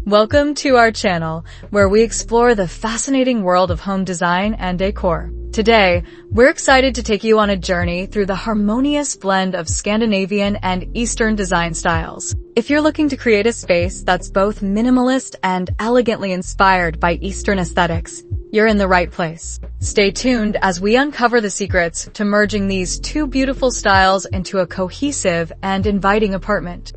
Welcome to our channel, where we explore the fascinating world of home design and decor. Today, we're excited to take you on a journey through the harmonious blend of Scandinavian and Eastern design styles. If you're looking to create a space that's both minimalist and elegantly inspired by Eastern aesthetics, you're in the right place. Stay tuned as we uncover the secrets to merging these two beautiful styles into a cohesive and inviting apartment.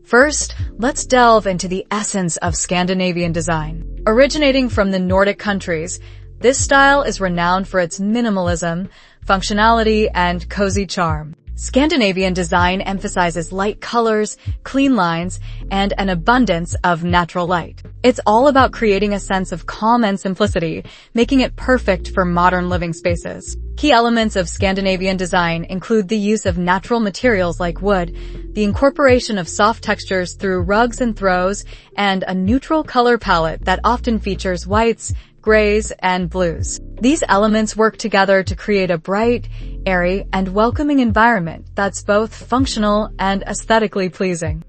First, let's delve into the essence of Scandinavian design. Originating from the Nordic countries, this style is renowned for its minimalism, functionality, and cozy charm. Scandinavian design emphasizes light colors, clean lines, and an abundance of natural light. It's all about creating a sense of calm and simplicity, making it perfect for modern living spaces. Key elements of Scandinavian design include the use of natural materials like wood, the incorporation of soft textures through rugs and throws, and a neutral color palette that often features whites, grays, and blues. These elements work together to create a bright, airy, and welcoming environment that's both functional and aesthetically pleasing.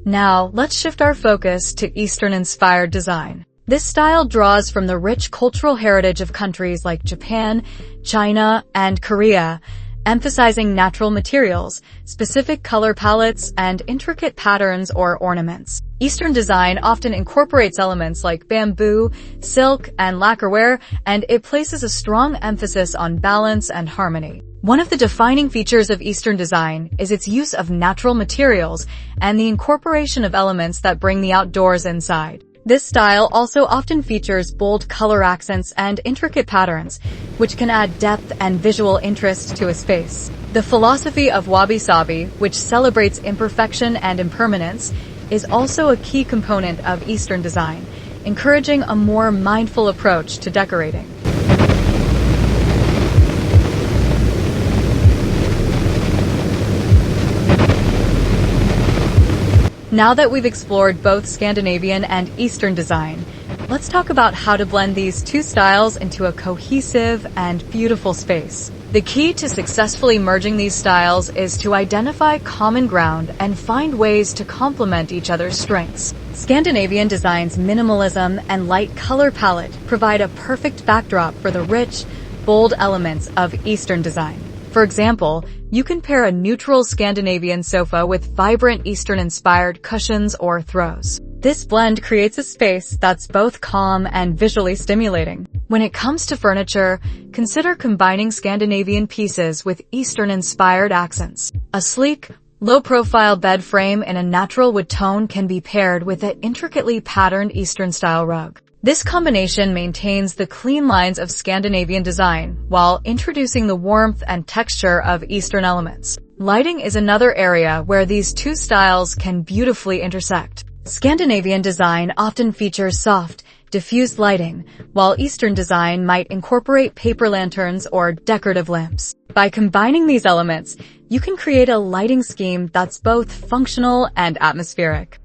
Now, let's shift our focus to Eastern-inspired design. This style draws from the rich cultural heritage of countries like Japan, China, and Korea, emphasizing natural materials, specific color palettes, and intricate patterns or ornaments. Eastern design often incorporates elements like bamboo, silk, and lacquerware, and it places a strong emphasis on balance and harmony. One of the defining features of Eastern design is its use of natural materials and the incorporation of elements that bring the outdoors inside. This style also often features bold color accents and intricate patterns, which can add depth and visual interest to a space. The philosophy of wabi-sabi, which celebrates imperfection and impermanence, is also a key component of Eastern design, encouraging a more mindful approach to decorating. Now that we've explored both Scandinavian and Eastern design, let's talk about how to blend these two styles into a cohesive and beautiful space. The key to successfully merging these styles is to identify common ground and find ways to complement each other's strengths. Scandinavian design's minimalism and light color palette provide a perfect backdrop for the rich, bold elements of Eastern design. For example, you can pair a neutral Scandinavian sofa with vibrant Eastern-inspired cushions or throws. This blend creates a space that's both calm and visually stimulating. When it comes to furniture, consider combining Scandinavian pieces with Eastern-inspired accents. A sleek, low-profile bed frame in a natural wood tone can be paired with an intricately patterned Eastern-style rug. This combination maintains the clean lines of Scandinavian design while introducing the warmth and texture of Eastern elements. Lighting is another area where these two styles can beautifully intersect. Scandinavian design often features soft, diffused lighting, while Eastern design might incorporate paper lanterns or decorative lamps. By combining these elements, you can create a lighting scheme that's both functional and atmospheric.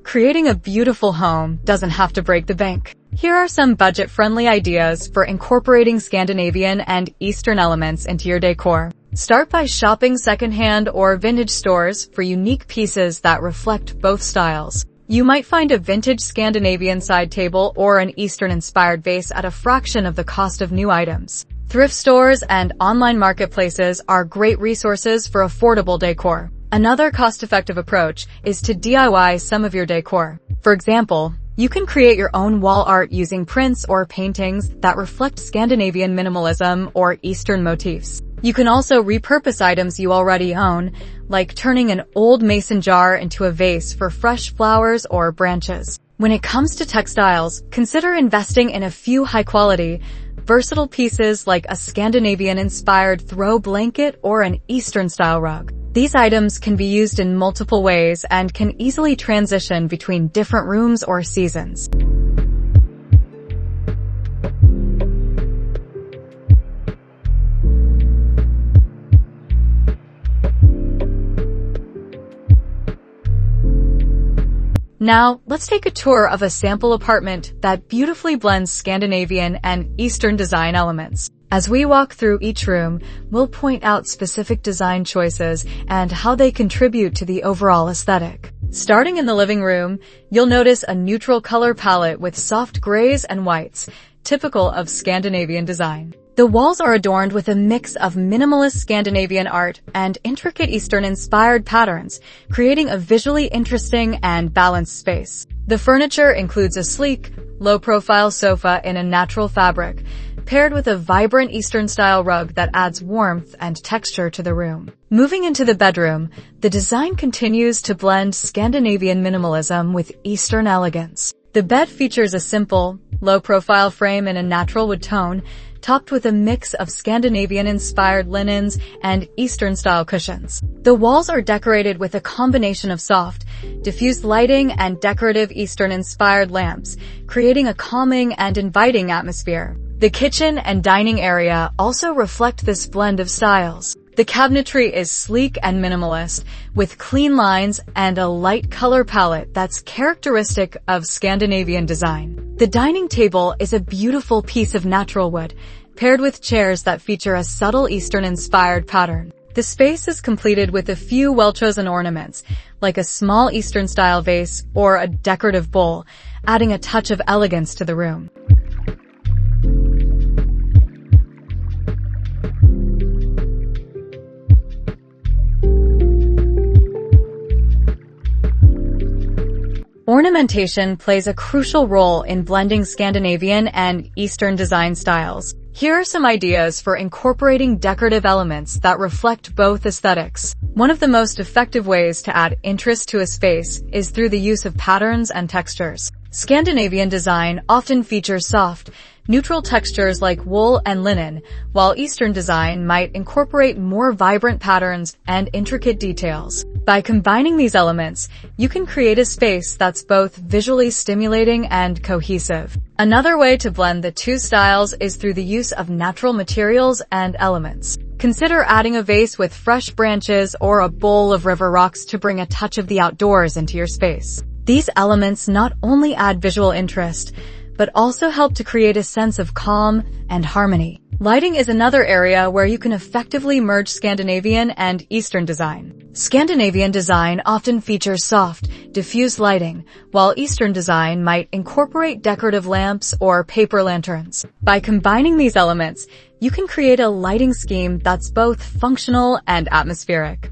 Creating a beautiful home doesn't have to break the bank. Here are some budget-friendly ideas for incorporating Scandinavian and Eastern elements into your decor. Start by shopping secondhand or vintage stores for unique pieces that reflect both styles. You might find a vintage Scandinavian side table or an Eastern-inspired vase at a fraction of the cost of new items. Thrift stores and online marketplaces are great resources for affordable decor. Another cost-effective approach is to DIY some of your decor. For example, you can create your own wall art using prints or paintings that reflect Scandinavian minimalism or Eastern motifs. You can also repurpose items you already own, like turning an old mason jar into a vase for fresh flowers or branches. When it comes to textiles, consider investing in a few high-quality, versatile pieces like a Scandinavian-inspired throw blanket or an Eastern-style rug. These items can be used in multiple ways and can easily transition between different rooms or seasons. Now, let's take a tour of a sample apartment that beautifully blends Scandinavian and Eastern design elements. As we walk through each room, we'll point out specific design choices and how they contribute to the overall aesthetic. Starting in the living room, you'll notice a neutral color palette with soft grays and whites, typical of Scandinavian design. The walls are adorned with a mix of minimalist Scandinavian art and intricate Eastern-inspired patterns, creating a visually interesting and balanced space. The furniture includes a sleek, low-profile sofa in a natural fabric, paired with a vibrant Eastern-style rug that adds warmth and texture to the room. Moving into the bedroom, the design continues to blend Scandinavian minimalism with Eastern elegance. The bed features a simple, low-profile frame in a natural wood tone, topped with a mix of Scandinavian-inspired linens and Eastern-style cushions. The walls are decorated with a combination of soft, diffused lighting and decorative Eastern-inspired lamps, creating a calming and inviting atmosphere. The kitchen and dining area also reflect this blend of styles. The cabinetry is sleek and minimalist, with clean lines and a light color palette that's characteristic of Scandinavian design. The dining table is a beautiful piece of natural wood, paired with chairs that feature a subtle Eastern-inspired pattern. The space is completed with a few well-chosen ornaments, like a small Eastern-style vase or a decorative bowl, adding a touch of elegance to the room. Ornamentation plays a crucial role in blending Scandinavian and Eastern design styles. Here are some ideas for incorporating decorative elements that reflect both aesthetics. One of the most effective ways to add interest to a space is through the use of patterns and textures. Scandinavian design often features soft, neutral textures like wool and linen, while Eastern design might incorporate more vibrant patterns and intricate details. By combining these elements, you can create a space that's both visually stimulating and cohesive. Another way to blend the two styles is through the use of natural materials and elements. Consider adding a vase with fresh branches or a bowl of river rocks to bring a touch of the outdoors into your space. These elements not only add visual interest, but also help to create a sense of calm and harmony. Lighting is another area where you can effectively merge Scandinavian and Eastern design. Scandinavian design often features soft, diffused lighting, while Eastern design might incorporate decorative lamps or paper lanterns. By combining these elements, you can create a lighting scheme that's both functional and atmospheric.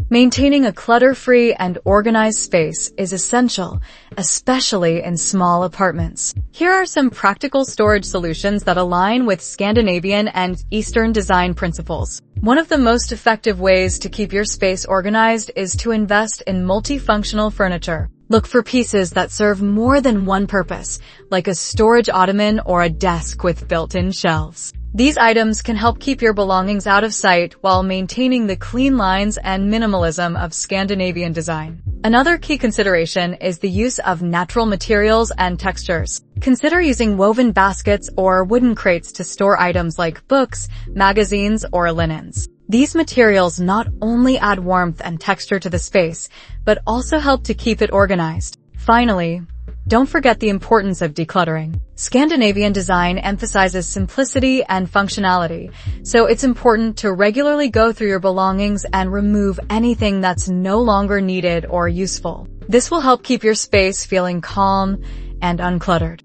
Maintaining a clutter-free and organized space is essential, especially in small apartments. Here are some practical storage solutions that align with Scandinavian and Eastern design principles. One of the most effective ways to keep your space organized is to invest in multifunctional furniture. Look for pieces that serve more than one purpose, like a storage ottoman or a desk with built-in shelves. These items can help keep your belongings out of sight while maintaining the clean lines and minimalism of Scandinavian design. Another key consideration is the use of natural materials and textures. Consider using woven baskets or wooden crates to store items like books, magazines, or linens. These materials not only add warmth and texture to the space, but also help to keep it organized. Finally, don't forget the importance of decluttering. Scandinavian design emphasizes simplicity and functionality, so it's important to regularly go through your belongings and remove anything that's no longer needed or useful. This will help keep your space feeling calm and uncluttered.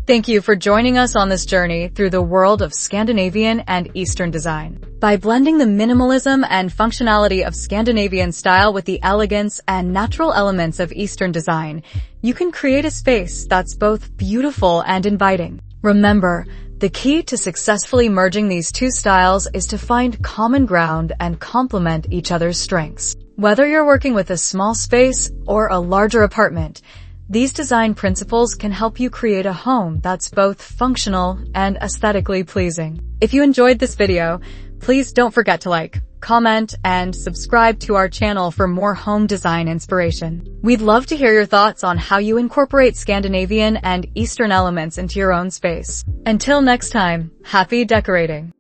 Thank you for joining us on this journey through the world of Scandinavian and Eastern design. By blending the minimalism and functionality of Scandinavian style with the elegance and natural elements of Eastern design, you can create a space that's both beautiful and inviting. Remember, the key to successfully merging these two styles is to find common ground and complement each other's strengths. Whether you're working with a small space or a larger apartment, these design principles can help you create a home that's both functional and aesthetically pleasing. If you enjoyed this video, please don't forget to like, comment, and subscribe to our channel for more home design inspiration. We'd love to hear your thoughts on how you incorporate Scandinavian and Eastern elements into your own space. Until next time, happy decorating!